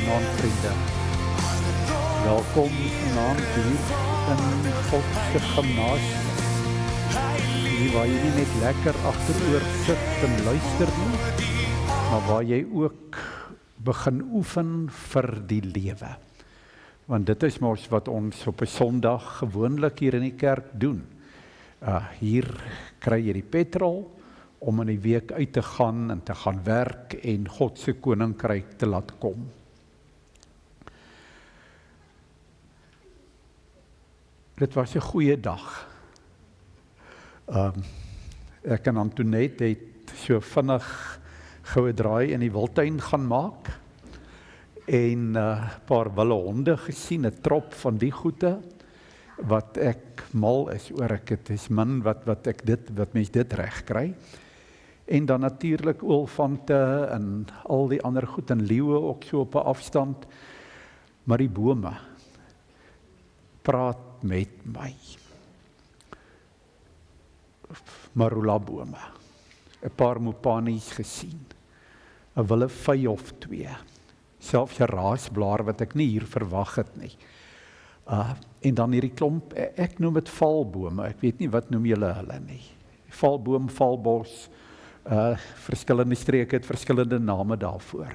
vanaand, vriende. Welkom vanaand hier in God se gimnasium. Hier waar jy nie net lekker agteroor sit en luister nie, maar waar jy ook begin oefen vir die lewe. Want dit is mos wat ons op 'n Sondag gewoonlik hier in die kerk doen. Hier kry jy die petrol om in die week uit te gaan en te gaan werk en God se koninkryk te laat kom. Dit was 'n goeie dag. Ek en Antoinette het so vinnig goue draai in die wildtuin gaan maak en 'n paar wille honde gesien, 'n trop van die goede, wat ek mal is oor. Het is min wat mens dit reg kry. En dan natuurlik olifante en al die ander goed, en leeuwe ook so op 'n afstand. Maar die bome praat met my. Marula bome, 'n paar mopanies gesien, 'n wille vy of twee, selfs 'n raasblaar wat ek nie hier verwag het nie. En dan hierdie klomp, ek noem dit valbome, ek weet nie wat noem julle hulle nie. Valboom, valbos, verskillende streke het verskillende name daarvoor.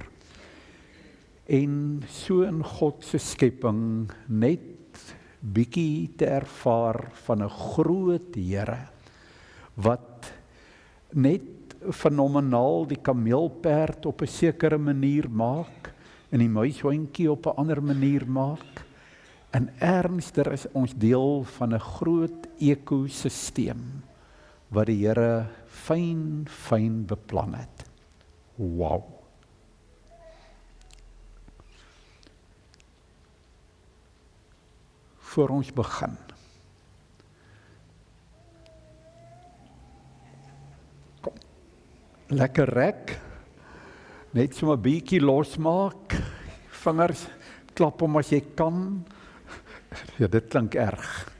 En so in God se skepping net bietjie te ervaar van 'n groot Here, wat net fenomenaal die kameelperd op 'n sekere manier maak, en die muishondjie op 'n ander manier maak. En ernstiger is ons deel van 'n groot ekosisteem wat die Here fyn beplan het. Wow. Voor ons begin. Kom. Lekker rek. Net so 'n bietjie losmaak. Vingers klap hom as jy kan. Ja, dit klink erg.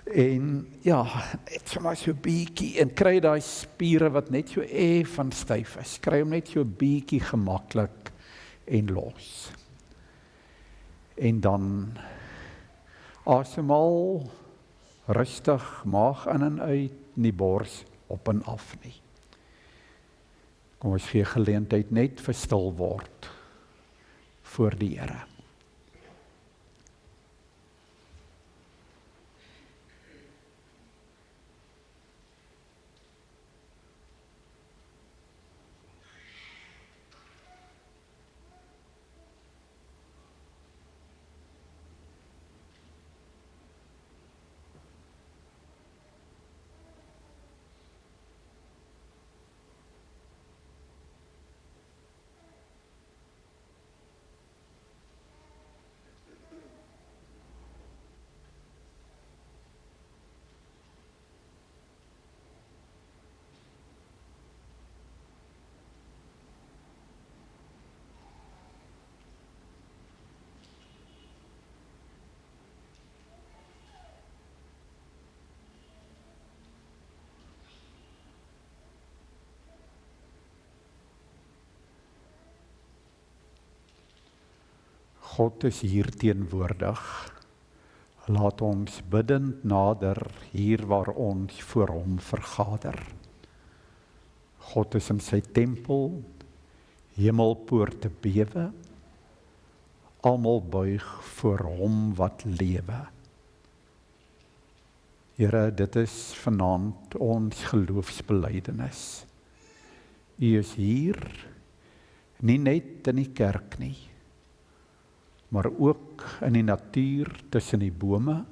En ja, net sommer so 'n bietjie, en kry daai spiere wat net so van styf is, kry hom net so 'n bietjie gemaklik en los. En dan asemhaal rustig, maag in en uit, nie bors op en af nie. Kom ons gee geleentheid net vir stil word voor die Here. God is hier teenwoordig. Laat ons biddend nader hier waar ons voor hom vergader. God is in sy tempel, hemelpoorte bewe, almal buig voor hom wat lewe. Here, dit is vanaand ons geloofsbelydenis. U is hier, nie net in die kerk nie, maar ook in die natuur tussen die bome,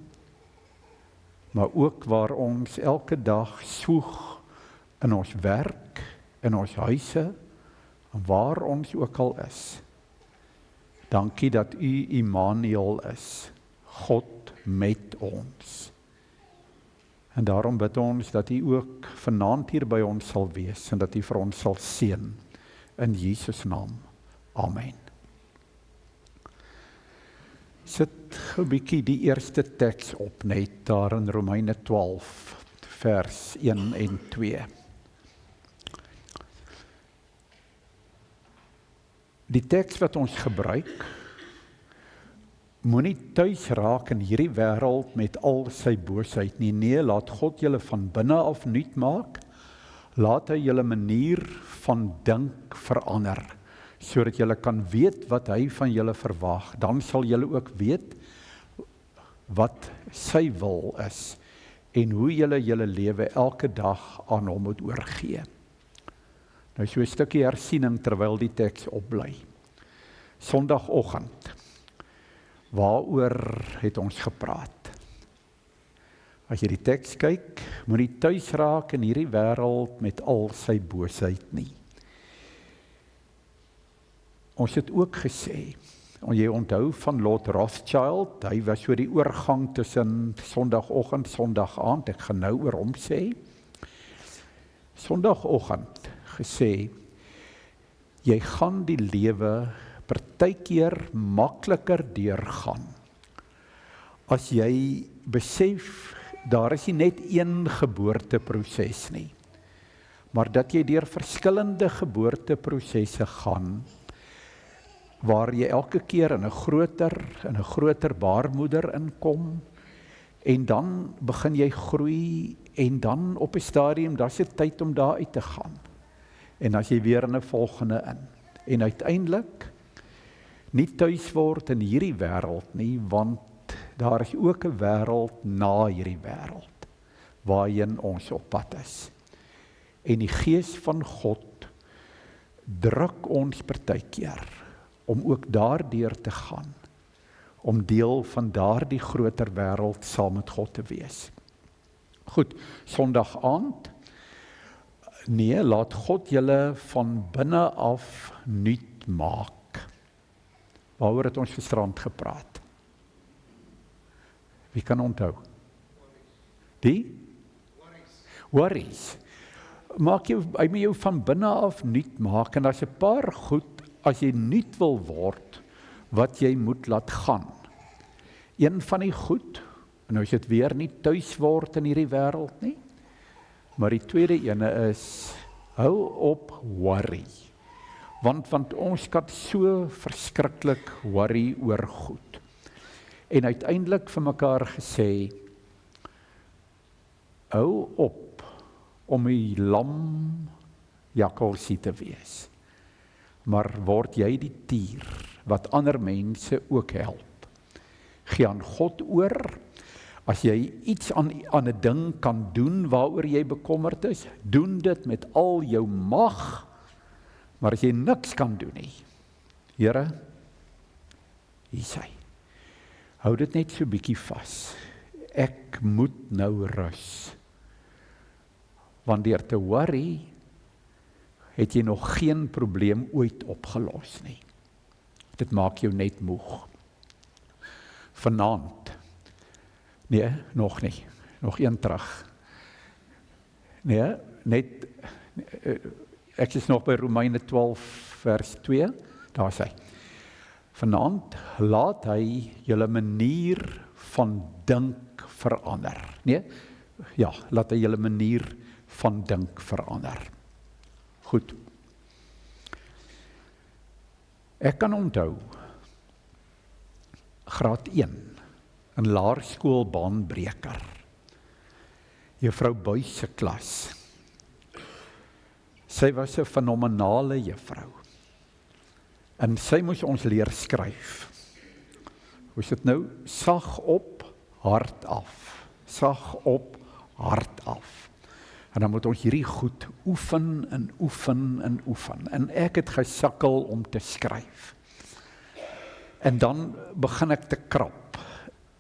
maar ook waar ons elke dag soeg in ons werk, in ons huise, waar ons ook al is. Dankie dat u Immanuel is, God met ons. En daarom bid ons dat u ook vanaand hier by ons sal wees, en dat u vir ons sal seën, in Jesus naam. Amen. Sit 'n bietjie die eerste teks op, net daar in Romeine 12, vers 1 en 2. Die teks wat ons gebruik, moenie tuis raak in hierdie wêreld met al sy boosheid nie. Nee, laat God julle van binne af nuut maak. Laat hy julle manier van dink verander, sodat julle kan weet wat hy van julle verwag. Dan sal julle ook weet wat sy wil is en hoe julle julle lewe elke dag aan hom moet oorgee. Nou so 'n stukkie hersiening terwyl die teks opbly. Sondagoggend, waaroor het ons gepraat? As jy die teks kyk, moenie tuis raak in hierdie wêreld met al sy boosheid nie. Ons het ook gesê, en jy onthou van Lord Rothschild, hy was so die oorgang tussen sondagoggend, sondag-aand, ek gaan nou oor hom sê. Sondagoggend gesê, jy gaan die lewe partykeer makliker deurgaan. As jy besef, daar is nie net een geboorteproses nie, maar dat jy deur verskillende geboorteprosesse gaan, waar jy elke keer in 'n groter baarmoeder inkom, en dan begin jy groei, en dan op 'n stadium, daar's 'n tyd om daar uit te gaan. En as jy weer in 'n volgende in. En uiteindelik nie tuis word in hierdie wêreld nie, want daar is ook 'n wêreld na hierdie wêreld, waarheen ons op pad is. En die Gees van God druk ons partykeer om ook daardeur te gaan, om deel van daardie groter wêreld saam met God te wees. Goed, Sondag-aand, nee, laat God julle van binne af nuut maak. Waaroor het ons gisterand gepraat? Wie kan onthou? Die? Worries. Hy moet jou van binne af nuut maak, en daar's 'n paar goed, as jy nuut wil word, wat jy moet laat gaan. Een van die goed, en nou is dit weer nie tuis word in hierdie wêreld nie, maar die tweede ene is, hou op worry. Want ons kan so verskriklik worry oor goed. En uiteindelik vir mekaar gesê, hou op om die lam jakkalsie te wees. Maar word jy die tier wat ander mense ook help. Gee aan God oor. As jy iets aan 'n ding kan doen waaroor jy bekommerd is, doen dit met al jou mag. Maar as jy niks kan doen nie, Here, hier is hy. Hou dit net so bietjie vas. Ek moet nou rus. Want deur te worry, het jy nog geen probleem ooit opgelos nie. Dit maak jou net moeg. Vanaand, nee, nog nie, nog een terug. Nee, net, ek is nog by Romeine 12 vers 2, daar is hy. Vanaand laat hy julle manier van dink verander. Nee, ja, laat hy julle manier van dink verander. Goed. Ek kan onthou, graad 1, in laerskool baanbreker, juffrou Buys se klas. Sy was 'n fenomenale juffrou. En sy moes ons leer skryf. Hoe is dit nou? Sag op, hard af. Sag op, hard af. En dan moet ons hierdie goed oefen en oefen en oefen. En ek het gesukkel om te skryf. En dan begin ek te krap.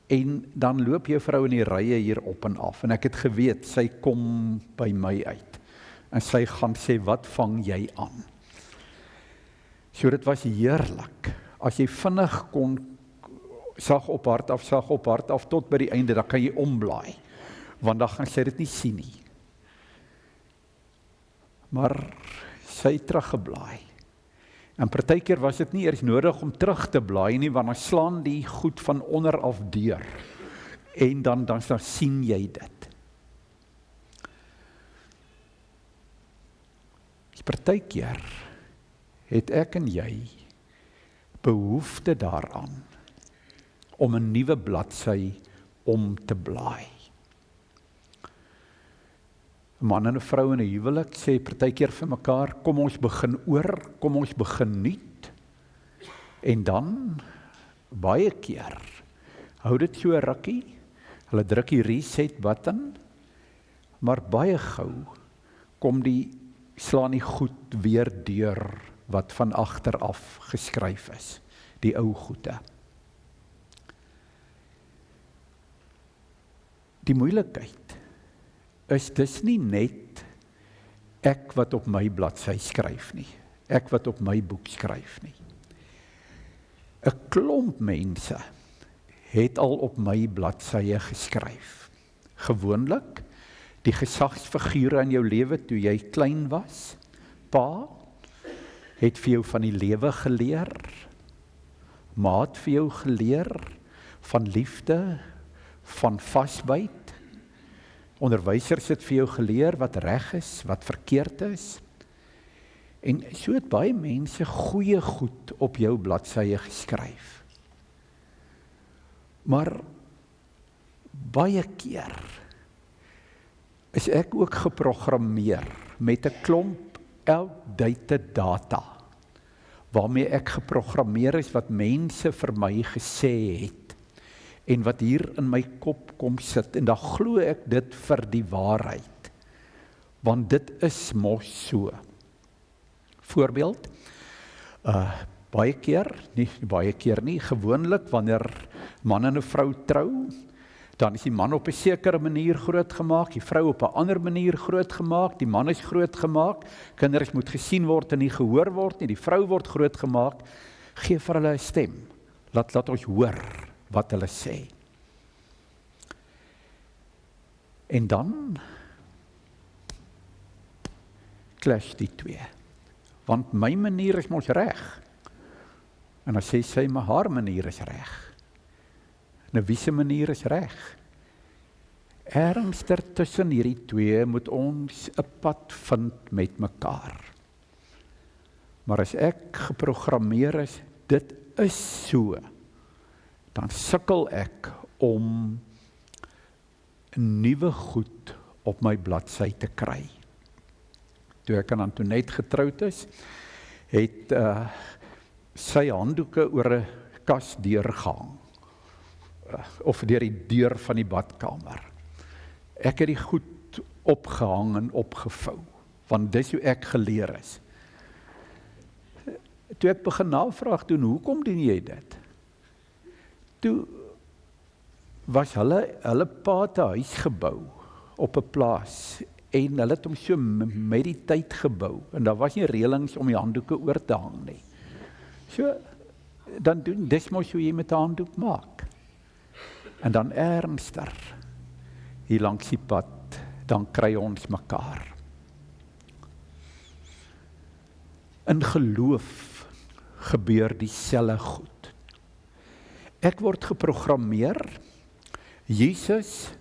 En dan loop juffrou in die rye hier op en af. En ek het geweet, sy kom by my uit. En sy gaan sê, wat vang jy aan? So dit was heerlik. As jy vinnig kon sag op hard af tot by die einde, dan kan jy omblaai. Want dan gaan sy dit nie sien nie. Maar sy het teruggeblaai. En partykeer was dit nie eers nodig om terug te blaai nie, want dan slaan die goed van onder af deur. En dan sien jy dit. Partykeer het ek en jy behoefte daaraan om 'n nuwe bladsy om te blaai. 'n Man en 'n vrou in 'n huwelik sê partykeer vir mekaar, kom ons begin oor, kom ons begin nuut. En dan, baie keer, hou dit so 'n rukkie, hulle druk die reset button, maar baie gou kom slaan die goed weer deur wat van agter af geskryf is, die ou goede. Die moeilikheid is dis nie net ek wat op my bladsy skryf nie, ek wat op my boek skryf nie. 'n Klomp mense het al op my bladsye geskryf. Gewoonlik die gesagsfigure in jou lewe toe jy klein was. Pa het vir jou van die lewe geleer. Ma het vir jou geleer van liefde, van vasbyt. Onderwysers het vir jou geleer wat reg is, wat verkeerd is. En so het baie mense goeie goed op jou bladsye geskryf. Maar baie keer is ek ook geprogrammeer met 'n klomp outdated data, waarmee ek geprogrammeer is wat mense vir my gesê het, en wat hier in my kop kom sit, en dan glo ek dit vir die waarheid, want dit is mos so. Voorbeeld, baie keer nie, gewoonlik wanneer man en 'n vrou trou, dan is die man op 'n sekere manier grootgemaak, die vrou op 'n ander manier grootgemaak, die man is grootgemaak, kinders moet gesien word en nie gehoor word nie, die vrou word grootgemaak, gee vir hulle 'n stem, laat ons hoor wat hulle sê. En dan clash die twee, want my manier is mos reg, en dan sê sy, maar haar manier is reg. Nou wie se manier is reg? Ergens tussen hierdie twee moet ons 'n pad vind met mekaar. Maar as ek geprogrammeer is, dit is so, dan sukkel ek om 'n nuwe goed op my bladsy te kry. Toe ek aan Antoinette getroud is, het sy handdoeke oor 'n kas deurgehang, of deur die deur van die badkamer. Ek het die goed opgehang en opgevou, want dis hoe ek geleer is. Toe ek begin navraag doen, hoekom doen jy dit? Toe was hulle pa het 'n huis gebou op 'n plaas, en hulle het hom so met die tyd gebou, en daar was nie reëlings om die handdoeke oor te hang nie. So, dan doen, dis mos hoe jy met 'n handdoek maak. En dan ernstiger, hier langs die pad, dan kry ons mekaar. In geloof gebeur dieselfde goed. Ek word geprogrammeer, Jesus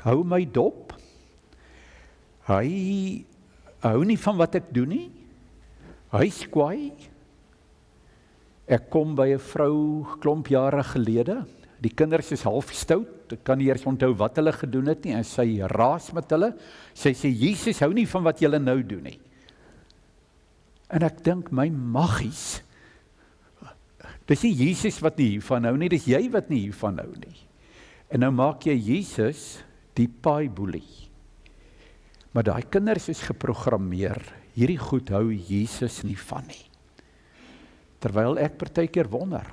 hou my dop, hy hou nie van wat ek doen nie, hy is kwaai. Ek kom by 'n vrou klomp jare gelede, die kinders is half stout, ek kan nie eers onthou wat hulle gedoen het nie, en sy raas met hulle, sy sê, Jesus hou nie van wat julle nou doen nie. En ek dink, my maggies, dis nie Jesus wat nie hiervan hou nie, dis jy wat nie hiervan hou nie. En nou maak jy Jesus die paaiboelie. Maar daai kinders is geprogrammeer, hierdie goed hou Jesus nie van nie. Terwyl ek partykeer wonder,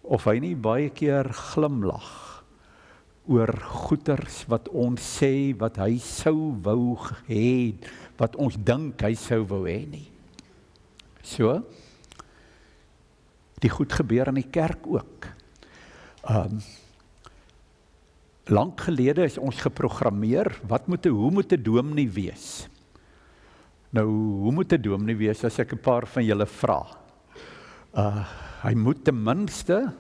of hy nie baie keer glimlag oor goeters wat ons sê, wat hy sou wou hê, wat ons dink hy sou wou hê nie. So, die goed gebeur in die kerk ook. Lank gelede is ons geprogrammeer, hoe moet 'n dominee wees? Nou, hoe moet 'n dominee wees as ek 'n paar van julle vra? Hy moet ten minste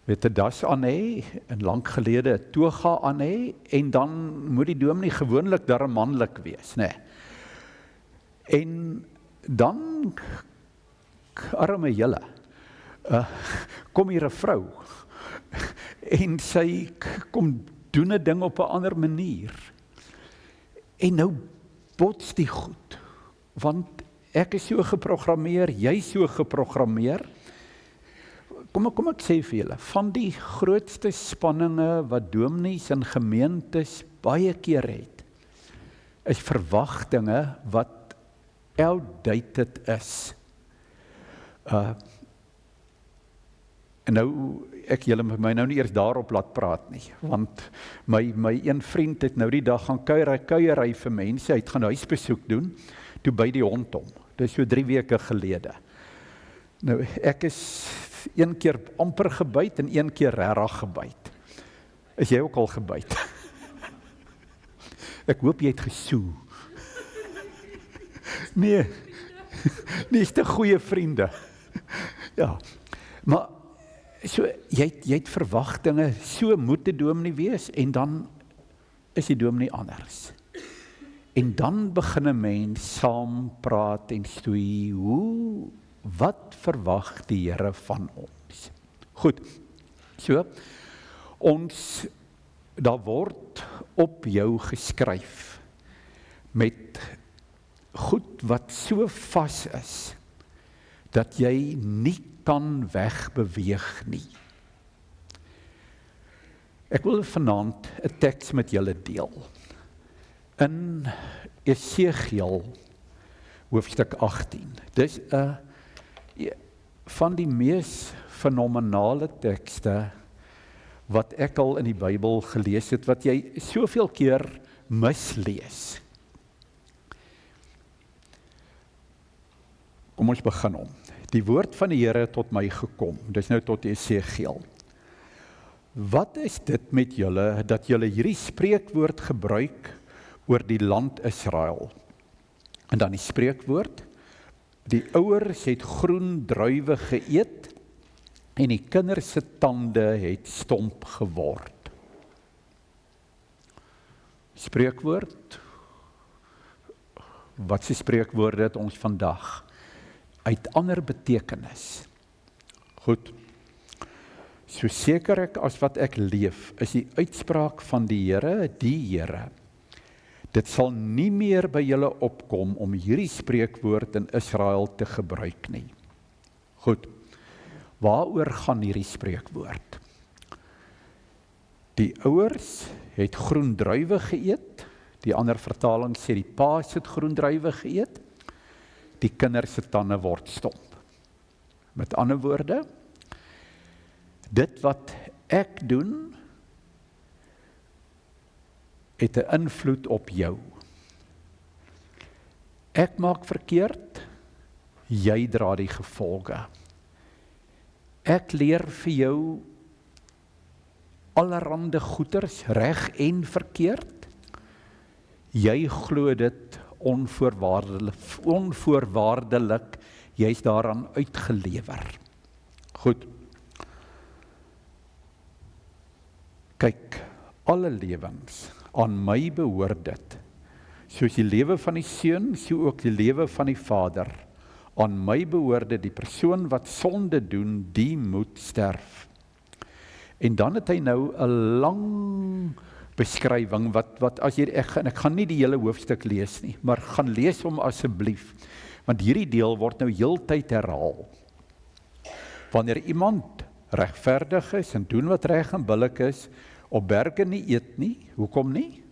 'n das aan hê, en lank gelede 'n toga aan hê, en dan moet die dominee gewoonlik darm manlik wees, né? En dan arme julle, kom hier 'n vrou, en sy kom doen 'n ding op 'n ander manier, en nou bots die goed, want ek is so geprogrammeer, jy so geprogrammeer. Kom ek sê vir julle, van die grootste spanninge wat dominees en gemeentes baie keer het, is verwagtinge wat outdated is. En nou, ek julle my nou nie eers daarop laat praat nie, want my een vriend het nou die dag gaan kuier vir mense, hy het gaan huisbesoek doen, toe by die hond om, dit is so 3 weke gelede. Nou, ek is 1 keer amper gebyt en 1 keer regtig gebyt. Is jy ook al gebyt? Ek hoop jy het gesoe. Nee, is te goeie vriende. Ja, maar so, jy het verwagtinge, so moet die dominee wees, en dan is die dominee anders. En dan begin 'n mens saam praat en stoei, wat verwag die Here van ons? Goed, so, daar word op jou geskryf, met goed wat so vas is, dat jy nie kan wegbeweeg nie. Ek wil vanaand 'n teks met julle deel. In Esegiel, hoofstuk 18. Dis van die mees fenomenale tekste wat ek al in die Bybel gelees het, wat jy soveel keer mislees. Kom ons begin om. Die woord van die Here tot my gekom, dis nou tot Esegiel. Wat is dit met julle, dat julle hierdie spreekwoord gebruik oor die land Israel? En dan die spreekwoord, die ouers het groen druiwe geëet, en die kinders se tande het stomp geword. Spreekwoord, wat se spreekwoorde het ons vandag? Uit ander betekenis. Goed, so seker ek as wat ek leef, is die uitspraak van die Here, dit sal nie meer by julle opkom om hierdie spreekwoord in Israel te gebruik nie. Goed, waaroor gaan hierdie spreekwoord? Die ouers het groen druiwe geëet, die ander vertaling sê die paas het groen druiwe geëet, die kinders se tande word stomp. Met ander woorde, dit wat ek doen, het 'n invloed op jou. Ek maak verkeerd, jy dra die gevolge. Ek leer vir jou allerhande goeters, reg en verkeerd. Jy glo dit onvoorwaardelik, jy is daaraan uitgelewer. Goed. Kyk, alle lewens, aan my behoort dit, soos die lewe van die Seun, so ook die lewe van die Vader. Aan my behoort dit, die persoon wat sonde doen, die moet sterf. En dan het hy nou 'n lang beskrywing, wat as jy, ek gaan nie die hele hoofstuk lees nie, maar gaan lees hom asseblief, want hierdie deel word nou heeltyd herhaal. Wanneer iemand regverdig is en doen wat reg en billik is, op berge nie eet nie, hoekom nie?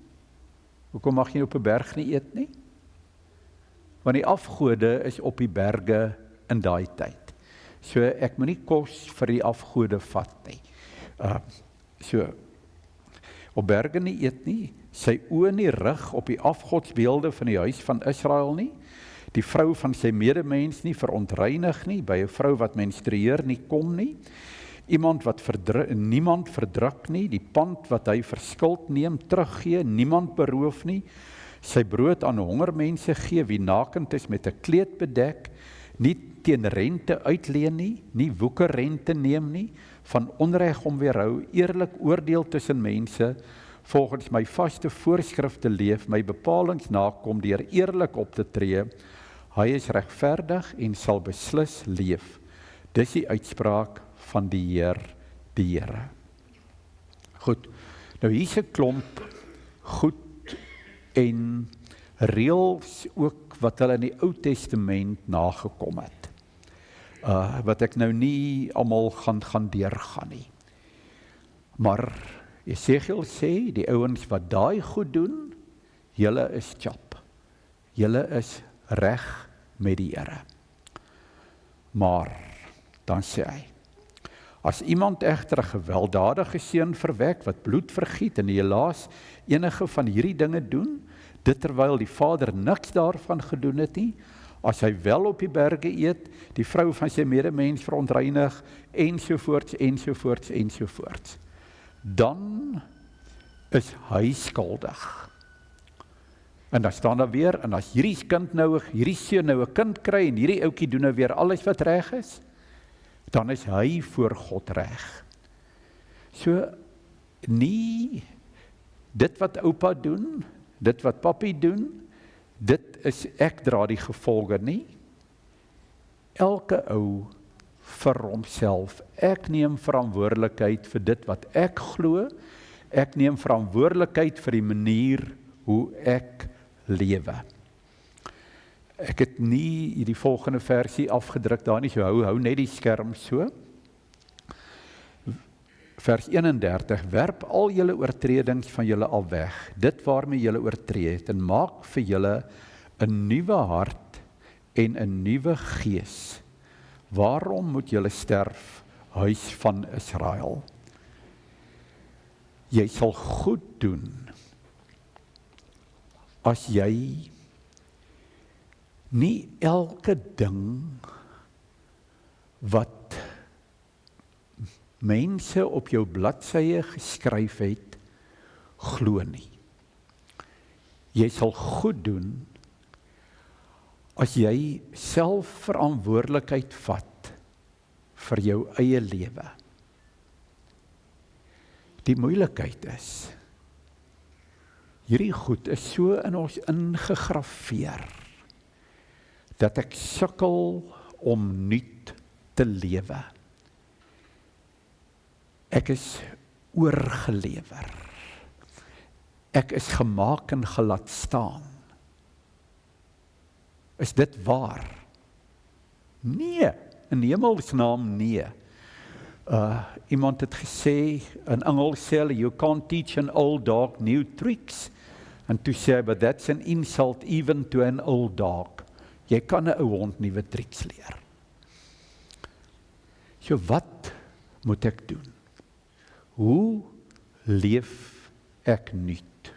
Hoekom mag jy op 'n berg nie eet nie? Want die afgode is op die berge in daai tyd. So ek moet nie kos vir die afgode vat nie. So, op berge nie eet nie, sy oë nie rig op die afgodsbeelde van die huis van Israel nie, die vrou van sy medemens nie verontreinig nie, by 'n vrou wat menstrueer nie kom nie, niemand verdruk nie, die pand wat hy verskuld neem, teruggee, niemand beroof nie, sy brood aan hongermense gee, wie nakend is met 'n kleed bedek, nie teen rente uitleen nie, nie woekerrente neem nie, van onreg om weerhou, eerlik oordeel tussen mense, volgens my vaste voorskrifte leef, my bepalings nakom deur eerlik op te tree, Hy is regverdig en sal beslis leef. Dis die uitspraak van die Heer, die Here. Goed, nou hier is 'n klomp goed en reëls ook wat hulle in die Ou Testament nagekom het. Wat ek nou nie almal gaan deurgaan nie. Maar Jesegiel sê, die ouens wat daai goed doen, julle is chap. Julle is reg met die Here. Maar, dan sê hy, as iemand egter 'n gewelddadige seun verwek, wat bloed vergiet en helaas enige van hierdie dinge doen, dit terwyl die vader niks daarvan gedoen het nie, as hy wel op die berge eet, die vrou van sy medemens verontreinig, ensovoorts, ensovoorts, ensovoorts, dan is hy skuldig. En dan staan daar weer, en as hierdie seun nou 'n kind kry, en hierdie ouetjie doen nou weer alles wat reg is, dan is hy voor God reg. So, nie dit wat oupa doen, dit wat papi doen, dit is ek dra die gevolge nie. Elke ou vir homself. Ek neem verantwoordelikheid vir dit wat ek glo. Ek neem verantwoordelikheid vir die manier hoe ek lewe. Ek het nie die volgende versie afgedruk daar nie, so hou net die skerm so. Vers 31, werp al julle oortredings van julle al weg, dit waarmee julle oortree het, en maak vir julle 'n nuwe hart en 'n nuwe gees. Waarom moet julle sterf, huis van Israel? Jy sal goed doen as jy nie elke ding wat mense op jou bladsye geskryf het, glo nie. Jy sal goed doen as jy self verantwoordelikheid vat vir jou eie lewe. Die moeilikheid is, hierdie goed is so in ons ingegrafeer, dat ek sukkel om nuut te lewe. Ek is oorgelewer. Ek is gemaak en gelaat staan. Is dit waar? Nee, in hemelsnaam nee. Iemand het gesê, in Engels sê hulle, you can't teach an old dog new tricks. En toe sê hy, but that's an insult even to an old dog. Jy kan 'n ou hond nuwe tricks leer. So wat moet ek doen? Hoe leef ek nuut?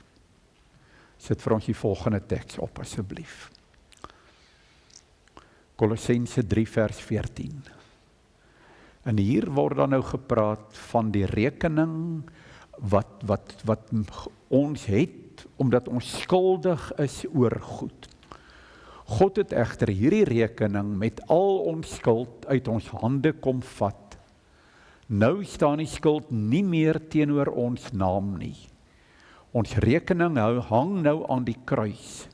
Sit vir ons die volgende teks op asseblief. Kolossense 3 vers 14. En hier word dan nou gepraat van die rekening wat ons het, omdat ons skuldig is oor goed. God het egter hierdie rekening met al ons skuld uit ons hande kom vat. Nou staan die skuld nie meer teenoor ons naam nie. Ons rekening hang nou aan die kruis.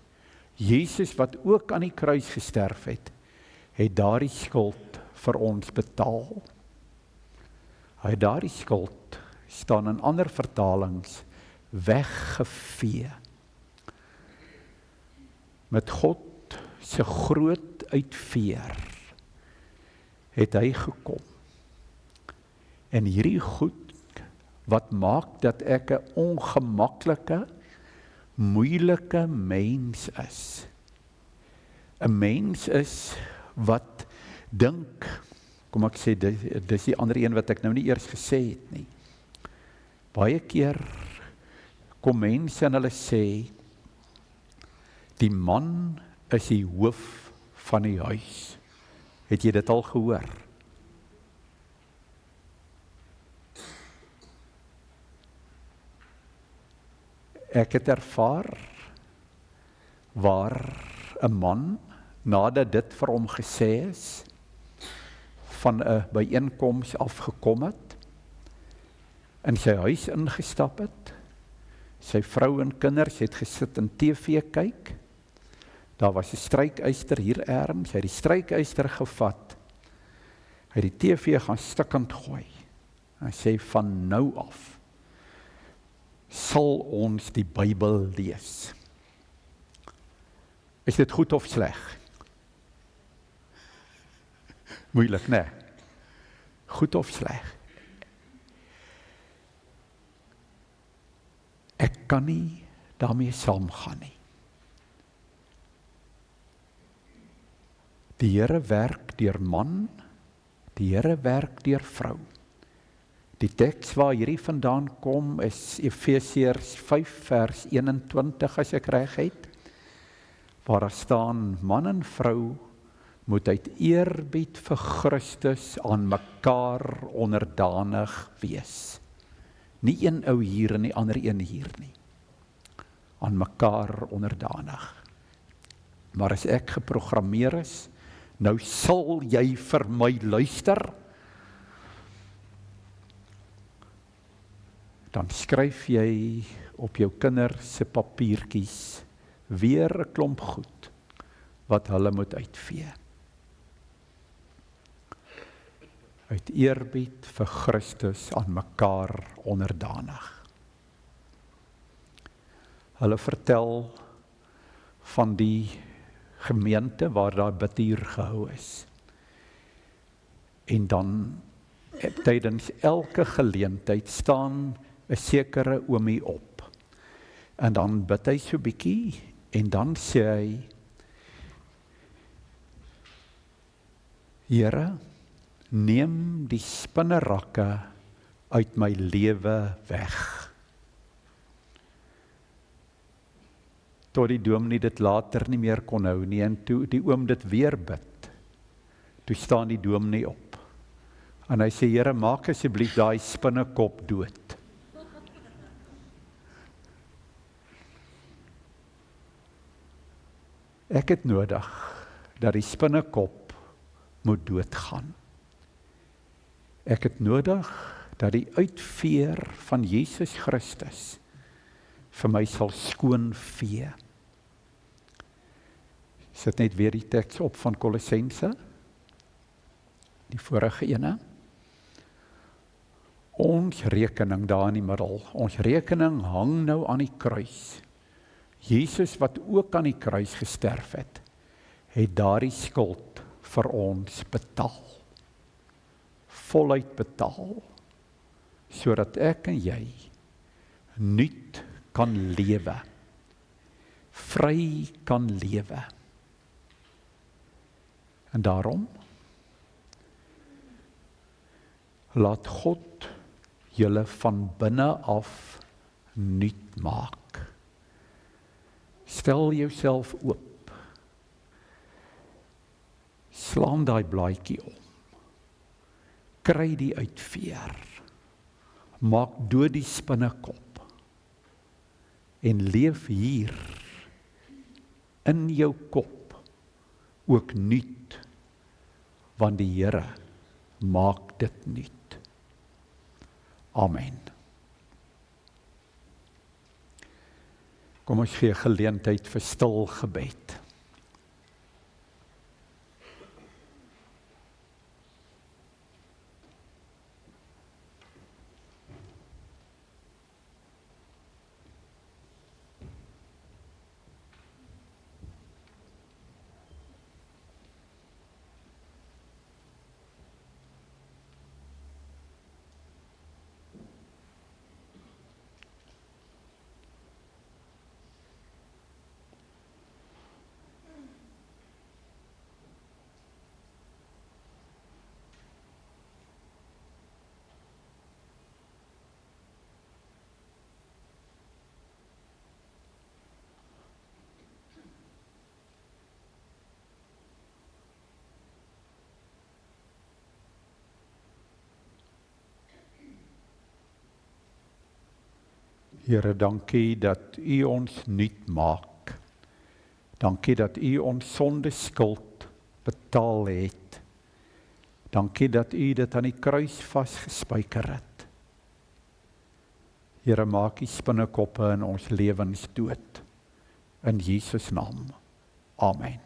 Jesus wat ook aan die kruis gesterf het daardie skuld vir ons betaal. Hy het daardie skuld, staan in ander vertalings, weggevee. Met God se groot uitveer het hy gekom. En hierdie goed wat maak dat ek 'n ongemaklike, moeilike mens is. 'n Mens is wat dink, kom ek sê, dis die ander een wat ek nou nie eers gesê het nie. Baie keer kom mense en hulle sê, die man is die hoof van die huis. Het jy dit al gehoor? Ek het ervaar waar 'n man, nadat dit vir hom gesê is, van 'n byeenkoms afgekom het, in sy huis ingestap het, sy vrou en kinders het gesit en TV kyk, Daar was 'n strykyster hier ergens, hy het die strykyster gevat, hy het die TV gaan stikkend gooi. Hy sê van nou af sal ons die Bybel lees. Is dit goed of sleg? Moeilik, né? Goed of sleg? Ek kan nie daarmee saamgaan nie. Die Here werk deur man, die Here werk deur vrou. Die teks waar hierdie vandaan kom is Efesiërs 5 vers 21 as ek reg het, waar daar staan, man en vrou moet uit eerbied vir Christus aan mekaar onderdanig wees. Nie een ou hier en die ander een hier nie. Aan mekaar onderdanig. Maar as ek geprogrammeer is, nou sal jy vir my luister, dan skryf jy op jou kinders se papiertjies weer 'n klomp goed wat hulle moet uitvee. Uit eerbied vir Christus aan mekaar onderdanig. Hulle vertel van die gemeente waar daar bidtuur gehou is. En dan tydens elke geleentheid staan 'n sekere oomie op. En dan bid hy so bietjie en dan sê hy, Here, neem die spinnerakke uit my lewe weg. Tot die dominee dit later nie meer kon hou nie, en toe die oom dit weer bid, toe staan die dominee op. En hy sê, Here, maak asseblief daai spinnekop dood. Ek het nodig dat die spinnekop moet doodgaan. Ek het nodig dat die uitveer van Jesus Christus vir my sal skoon vee. Sit net weer die teks op van Kolossense, die vorige ene. Ons rekening daar in die middel, ons rekening hang nou aan die kruis. Jesus wat ook aan die kruis gesterf het daardie skuld vir ons betaal. Voluit betaal, sodat ek en jy nuut kan lewe, vry kan lewe. En daarom, laat God julle van binne af nuut maak. Stel jouself oop. Slaan daai blaadjie om. Kry die uitveer. Maak dood die spinnekop. En leef hier in jou kop ook nuut, want die Here maak dit nuut. Amen. Kom ons gee geleentheid vir stil gebed. Here, dankie dat U ons nuut maak. Dankie dat U ons sonde skuld betaal het. Dankie dat U dit aan die kruis vasgespijker het. Here, maak die spinnekoppe in ons lewens dood. In Jesus naam. Amen.